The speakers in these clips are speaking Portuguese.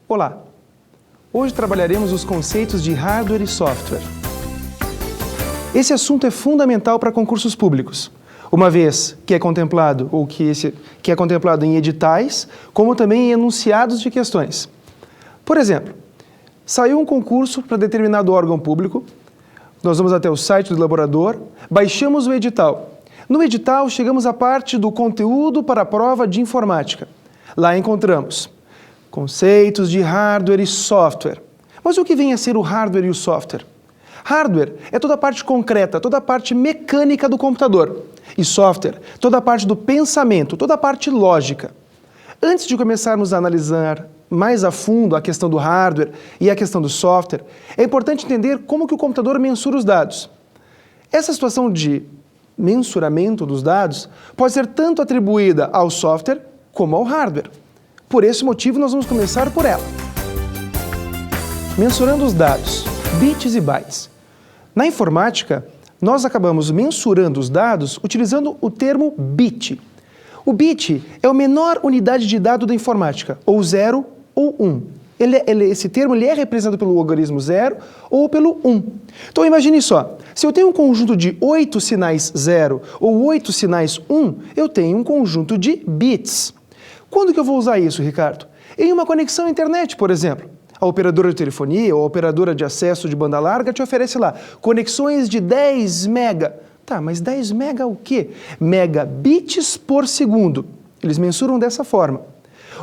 Olá! Hoje trabalharemos os conceitos de hardware e software. Esse assunto é fundamental para concursos públicos, uma vez que é contemplado, que é contemplado em editais, como também em enunciados de questões. Por exemplo, saiu um concurso para determinado órgão público, nós vamos até o site do elaborador, baixamos o edital. No edital, chegamos à parte do conteúdo para a prova de informática. Lá encontramos conceitos de hardware e software. Mas o que vem a ser o hardware e o software? Hardware é toda a parte concreta, toda a parte mecânica do computador. E software, toda a parte do pensamento, toda a parte lógica. Antes de começarmos a analisar mais a fundo a questão do hardware e a questão do software, é importante entender como que o computador mensura os dados. Essa situação de mensuramento dos dados pode ser tanto atribuída ao software como ao hardware. Por esse motivo, nós vamos começar por ela. Mensurando os dados, bits e bytes. Na informática, nós acabamos mensurando os dados utilizando o termo bit. O bit é a menor unidade de dado da informática, ou 0 ou 1. Esse termo é representado pelo algarismo 0 ou pelo 1. Então imagine só, se eu tenho um conjunto de 8 sinais 0 ou 8 sinais 1, eu tenho um conjunto de bits. Quando que eu vou usar isso, Ricardo? Em uma conexão à internet, por exemplo. A operadora de telefonia ou a operadora de acesso de banda larga te oferece lá conexões de 10 mega. Tá, mas 10 mega o quê? Megabits por segundo. Eles mensuram dessa forma.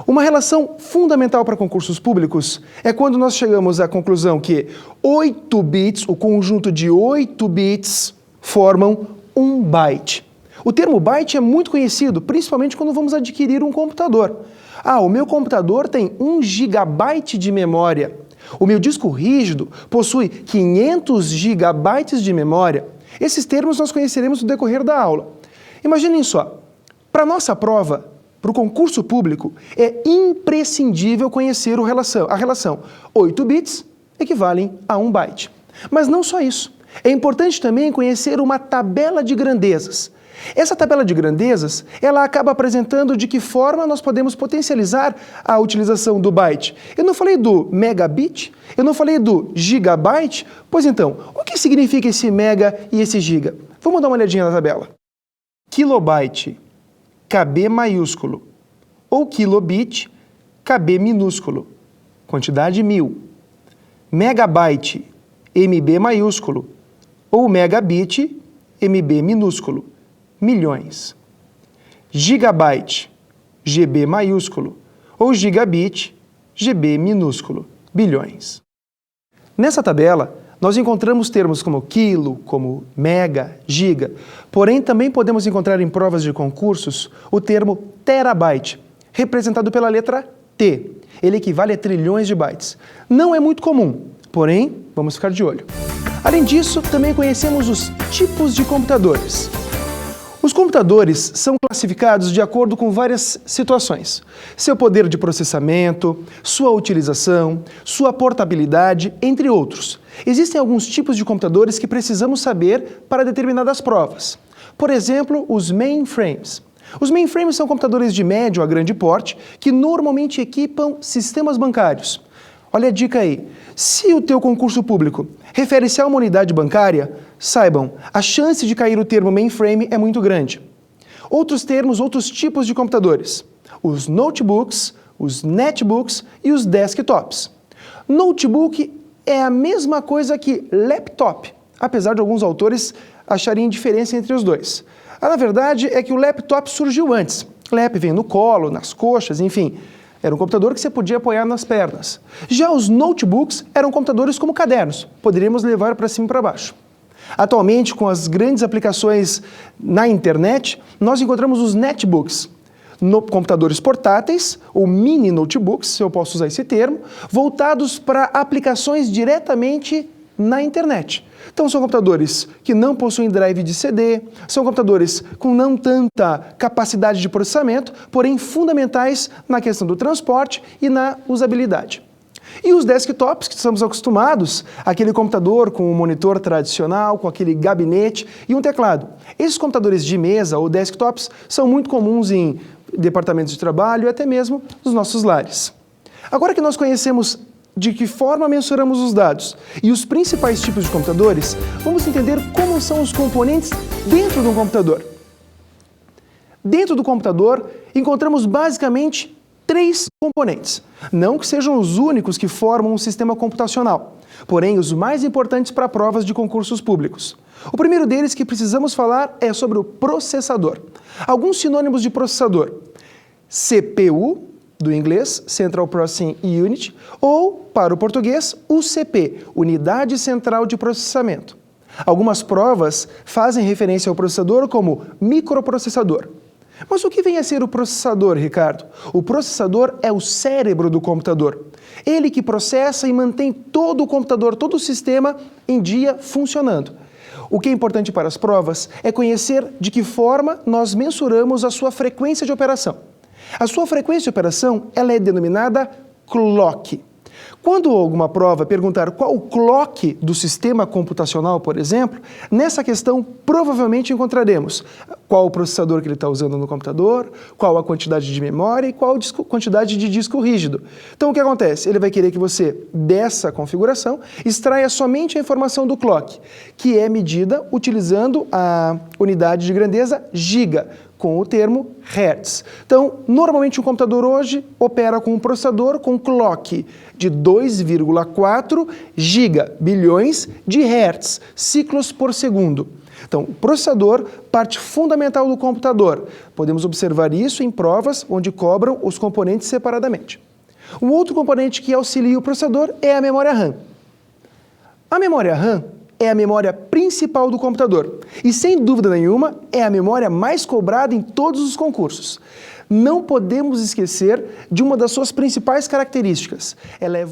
Uma relação fundamental para concursos públicos é quando nós chegamos à conclusão que 8 bits, o conjunto de 8 bits, formam 1 byte. O termo byte é muito conhecido, principalmente quando vamos adquirir um computador. Ah, o meu computador tem 1 gigabyte de memória. O meu disco rígido possui 500 gigabytes de memória. Esses termos nós conheceremos no decorrer da aula. Imaginem só, para a nossa prova, para o concurso público, é imprescindível conhecer a relação 8 bits equivalem a 1 byte. Mas não só isso. É importante também conhecer uma tabela de grandezas. Essa tabela de grandezas, ela acaba apresentando de que forma nós podemos potencializar a utilização do byte. Eu não falei do megabit, eu não falei do gigabyte, pois então, o que significa esse mega e esse giga? Vamos dar uma olhadinha na tabela. Kilobyte, KB maiúsculo, ou kilobit, KB minúsculo, quantidade 1000. Megabyte, MB maiúsculo, ou megabit, MB minúsculo, milhões. Gigabyte, GB maiúsculo, ou gigabit, GB minúsculo, bilhões. Nessa tabela, nós encontramos termos como quilo, como mega, giga, porém também podemos encontrar em provas de concursos o termo terabyte, representado pela letra T. Ele equivale a trilhões de bytes. Não é muito comum, porém, vamos ficar de olho. Além disso, também conhecemos os tipos de computadores. Os computadores são classificados de acordo com várias situações. Seu poder de processamento, sua utilização, sua portabilidade, entre outros. Existem alguns tipos de computadores que precisamos saber para determinadas provas. Por exemplo, os mainframes. Os mainframes são computadores de médio a grande porte que normalmente equipam sistemas bancários. Olha a dica aí. Se o teu concurso público refere-se a uma unidade bancária, saibam, a chance de cair o termo mainframe é muito grande. Outros termos, outros tipos de computadores. Os notebooks, os netbooks e os desktops. Notebook é a mesma coisa que laptop, apesar de alguns autores acharem diferença entre os dois. Na verdade, é que o laptop surgiu antes. Lap vem no colo, nas coxas, enfim. Era um computador que você podia apoiar nas pernas. Já os notebooks eram computadores como cadernos, poderíamos levar para cima e para baixo. Atualmente, com as grandes aplicações na internet, nós encontramos os netbooks, computadores portáteis, ou mini notebooks, se eu posso usar esse termo, voltados para aplicações diretamente na internet. Então são computadores que não possuem drive de CD, são computadores com não tanta capacidade de processamento, porém fundamentais na questão do transporte e na usabilidade. E os desktops, que estamos acostumados, aquele computador com um monitor tradicional, com aquele gabinete e um teclado. Esses computadores de mesa ou desktops são muito comuns em departamentos de trabalho e até mesmo nos nossos lares. Agora que nós conhecemos de que forma mensuramos os dados e os principais tipos de computadores, vamos entender como são os componentes dentro de um computador. Dentro do computador, encontramos basicamente 3 componentes. Não que sejam os únicos que formam um sistema computacional, porém os mais importantes para provas de concursos públicos. O primeiro deles que precisamos falar é sobre o processador. Alguns sinônimos de processador: CPU, do inglês, Central Processing Unit, ou, para o português, UCP, Unidade Central de Processamento. Algumas provas fazem referência ao processador como microprocessador. Mas o que vem a ser o processador, Ricardo? O processador é o cérebro do computador. Ele que processa e mantém todo o computador, todo o sistema em dia funcionando. O que é importante para as provas é conhecer de que forma nós mensuramos a sua frequência de operação. A sua frequência de operação ela é denominada clock. Quando alguma prova perguntar qual o clock do sistema computacional, por exemplo, nessa questão provavelmente encontraremos qual o processador que ele está usando no computador, qual a quantidade de memória e qual a quantidade de disco rígido. Então o que acontece? Ele vai querer que você, dessa configuração, extraia somente a informação do clock, que é medida utilizando a unidade de grandeza giga, com o termo hertz. Então, normalmente o computador hoje opera com um processador com clock de 2,4 gigabilhões de hertz, ciclos por segundo. Então, o processador, parte fundamental do computador. Podemos observar isso em provas onde cobram os componentes separadamente. Um outro componente que auxilia o processador é a memória RAM. A memória RAM é a memória principal do computador e, sem dúvida nenhuma, é a memória mais cobrada em todos os concursos. Não podemos esquecer de uma das suas principais características. Ela é